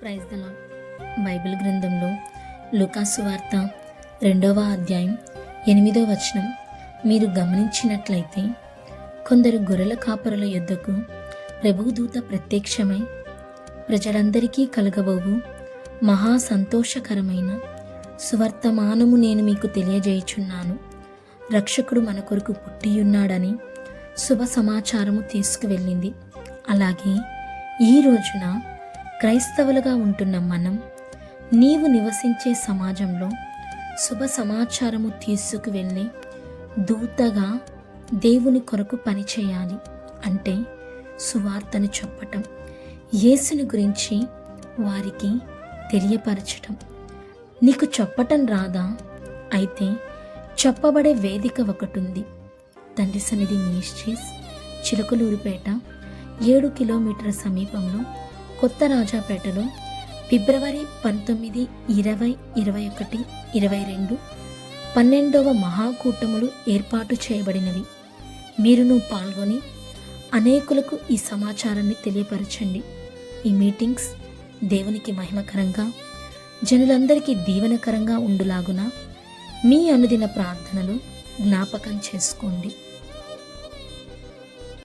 Praise the lord. Bible గ్రంథంలో లూకాసు వార్త 2వ అధ్యాయం 8వ వచనం మీరు గమనించినట్లయితే, కొందరు గొర్రెల కాపరుల యొద్దకు ప్రభుదూత ప్రత్యక్షమై, ప్రజలందరికీ కలగబోవు మహా సంతోషకరమైన సువర్తమానము నేను మీకు తెలియజేయుచున్నాను, రక్షకుడు మన కొరకు పుట్టియున్నాడని శుభ సమాచారము తీసుకువెళ్ళింది. అలాగే ఈ రోజున క్రైస్తవులుగా ఉంటున్న మనం నీవు నివసించే సమాజంలో శుభ సమాచారము తీసుకువెళ్ళి దూతగా దేవుని కొరకు పనిచేయాలి. అంటే సువార్తను చెప్పటం, యేసుని గురించి వారికి తెలియపరచటం. నీకు చెప్పటం రాదా? అయితే చెప్పబడే వేదిక ఒకటి ఉంది. తండ్రి సన్నిధి మినిస్ట్రీస్, చిలుకలూరిపేట 7 కిలోమీటర్ల సమీపంలో కొత్త రాజాపేటలో ఫిబ్రవరి 19, 20, 21, 22 12వ మహాకూటములు ఏర్పాటు చేయబడినవి. మీరును పాల్గొని అనేకులకు ఈ సమాచారాన్ని తెలియపరచండి. ఈ మీటింగ్స్ దేవునికి మహిమకరంగా, జనులందరికీ దీవెనకరంగా ఉండులాగున మీ అనుదిన ప్రార్థనలు జ్ఞాపకం చేసుకోండి.